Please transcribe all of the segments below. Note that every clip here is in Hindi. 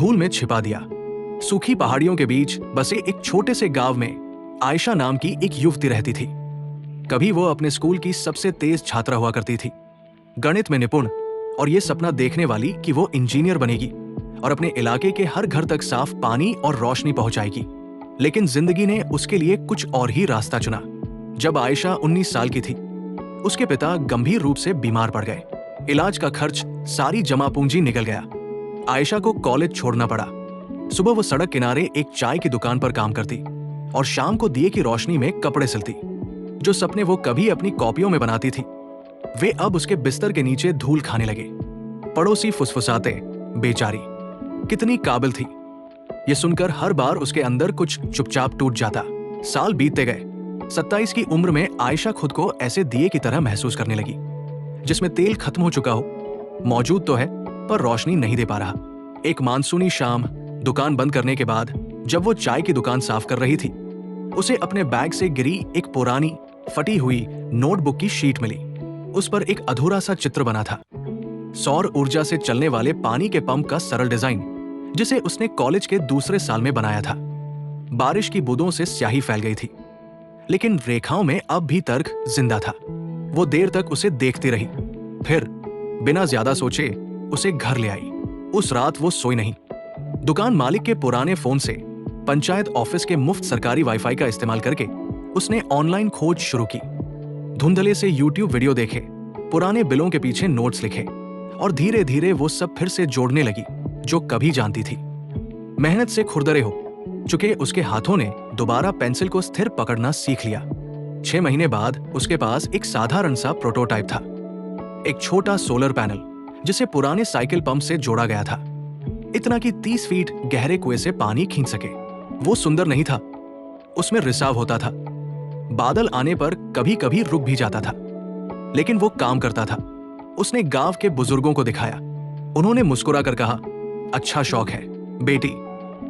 धूल में छिपा दिया। सूखी पहाड़ियों के बीच बसे एक छोटे से गांव में आयशा नाम की एक युवती रहती थी। कभी वो अपने स्कूल की सबसे तेज छात्रा हुआ करती थी, गणित में निपुण, और ये सपना देखने वाली कि वो इंजीनियर बनेगी और अपने इलाके के हर घर तक साफ पानी और रोशनी पहुंचाएगी। लेकिन जिंदगी ने उसके लिए कुछ और ही रास्ता चुना। जब आयशा 19 साल की थी, उसके पिता गंभीर रूप से बीमार पड़ गए। इलाज का खर्च, सारी जमा पूंजी निकल गया। आयशा को कॉलेज छोड़ना पड़ा। सुबह वो सड़क किनारे एक चाय की दुकान पर काम करती और शाम को दिए की रोशनी में कपड़े सिलती। जो सपने वो कभी अपनी कॉपियों में बनाती थी, वे अब उसके बिस्तर के नीचे धूल खाने लगे। पड़ोसी फुसफुसाते, बेचारी कितनी काबिल थी, ये सुनकर हर बार उसके अंदर कुछ चुपचाप टूट जाता। साल बीतते गए। 27 की उम्र में आयशा खुद को ऐसे दिए की तरह महसूस करने लगी, जिसमें तेल खत्म हो चुका हो, मौजूद तो है पर रोशनी नहीं दे पा रहा। एक मानसूनी शाम, दुकान बंद करने के बाद जब वो चाय की दुकान साफ कर रही थी, उसे अपने बैग से गिरी एक पुरानी फटी हुई नोटबुक की शीट मिली। उस पर एक अधूरा सा चित्र बना था, सौर ऊर्जा से चलने वाले पानी के पंप का सरल डिजाइन, जिसे उसने कॉलेज के दूसरे साल में बनाया था। बारिश की बूंदों से स्याही फैल गई थी, लेकिन रेखाओं में अब भी तर्क जिंदा था। वो देर तक उसे देखती रही, फिर बिना ज्यादा सोचे उसे घर ले आई। उस रात वो सोई नहीं। दुकान मालिक के पुराने फोन से पंचायत ऑफिस के मुफ्त सरकारी वाईफाई का इस्तेमाल करके उसने ऑनलाइन खोज शुरू की। धुंधले से यूट्यूब वीडियो देखे, पुराने बिलों के पीछे नोट्स लिखे, और धीरे धीरे वो सब फिर से जोड़ने लगी जो कभी जानती थी। मेहनत से खुरदरे हो चुके उसके हाथों ने दोबारा पेंसिल को स्थिर पकड़ना सीख लिया। 6 महीने बाद उसके पास एक साधारण सा प्रोटोटाइप था, एक छोटा सोलर पैनल जिसे पुराने साइकिल पंप से जोड़ा गया था, इतना कि 30 फीट गहरे कुएं से पानी खींच सके। वो सुंदर नहीं था, उसमें रिसाव होता था, बादल आने पर कभी कभी रुक भी जाता था, लेकिन वो काम करता था। उसने गांव के बुजुर्गों को दिखाया। उन्होंने मुस्कुरा कर कहा, अच्छा शौक है बेटी,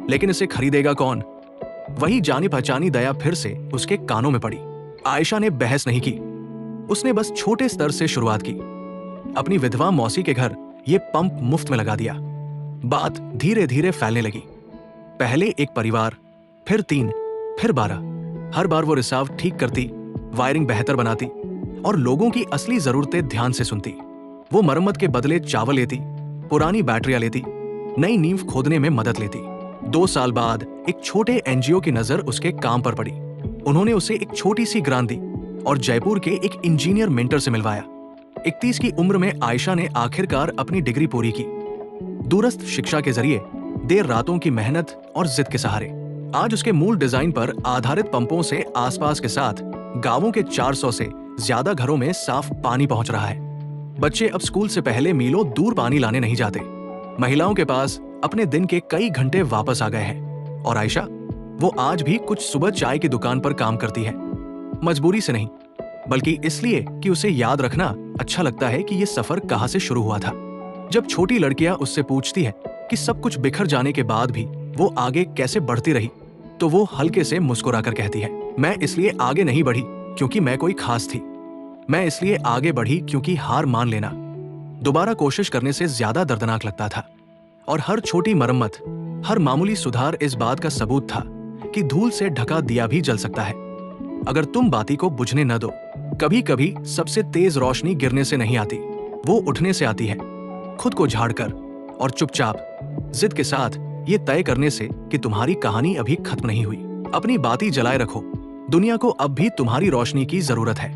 लेकिन इसे खरीदेगा कौन? वही जानी पहचानी दया फिर से उसके कानों में पड़ी। आयशा ने बहस नहीं की, उसने बस छोटे स्तर से शुरुआत की। अपनी विधवा मौसी के घर ये पंप मुफ्त में लगा दिया। बात धीरे धीरे फैलने लगी। पहले एक परिवार, फिर 3, फिर 12। हर बार वो रिसाव ठीक करती, वायरिंग बेहतर बनाती और लोगों की असली जरूरतें ध्यान से सुनती। वो मरम्मत के बदले चावल लेती, पुरानी बैटरियां लेती, नई नींव खोदने में मदद लेती। 2 साल बाद एक छोटे एनजीओ की नजर उसके काम पर पड़ी। उन्होंने उसे एक छोटी सी ग्रांट दी और जयपुर के एक इंजीनियर मेंटर से मिलवाया। 31 की उम्र में आयशा ने आखिरकार अपनी डिग्री पूरी की, दूरस्थ शिक्षा के जरिए, देर रातों की मेहनत और जिद के सहारे। आज उसके मूल डिजाइन पर आधारित पंपों से आसपास के साथ गांवों के 400 से ज्यादा घरों में साफ पानी पहुंच रहा है। बच्चे अब स्कूल से पहले मीलों दूर पानी लाने नहीं जाते। महिलाओं के पास अपने दिन के कई घंटे वापस आ गए हैं। और आयशा, वो आज भी कुछ सुबह चाय की दुकान पर काम करती है, मजबूरी से नहीं, बल्कि इसलिए कि उसे याद रखना अच्छा लगता है कि ये सफर कहां से शुरू हुआ था। जब छोटी लड़कियां उससे पूछती है कि सब कुछ बिखर जाने के बाद भी वो आगे कैसे बढ़ती रही, तो वो हल्के से मुस्कुराकर कहती है, मैं इसलिए आगे नहीं बढ़ी क्योंकि मैं कोई खास थी, मैं इसलिए आगे बढ़ी क्योंकि हार मान लेना दोबारा कोशिश करने से ज्यादा दर्दनाक लगता था। और हर छोटी मरम्मत, हर मामूली सुधार इस बात का सबूत था कि धूल से ढका दिया भी जल सकता है अगर तुम बाती को बुझने न दो। कभी कभी सबसे तेज रोशनी गिरने से नहीं आती, वो उठने से आती है, खुद को झाड़कर और चुपचाप, जिद के साथ, ये तय करने से कि तुम्हारी कहानी अभी खत्म नहीं हुई। अपनी बाती जलाए रखो, दुनिया को अब भी तुम्हारी रोशनी की जरूरत है।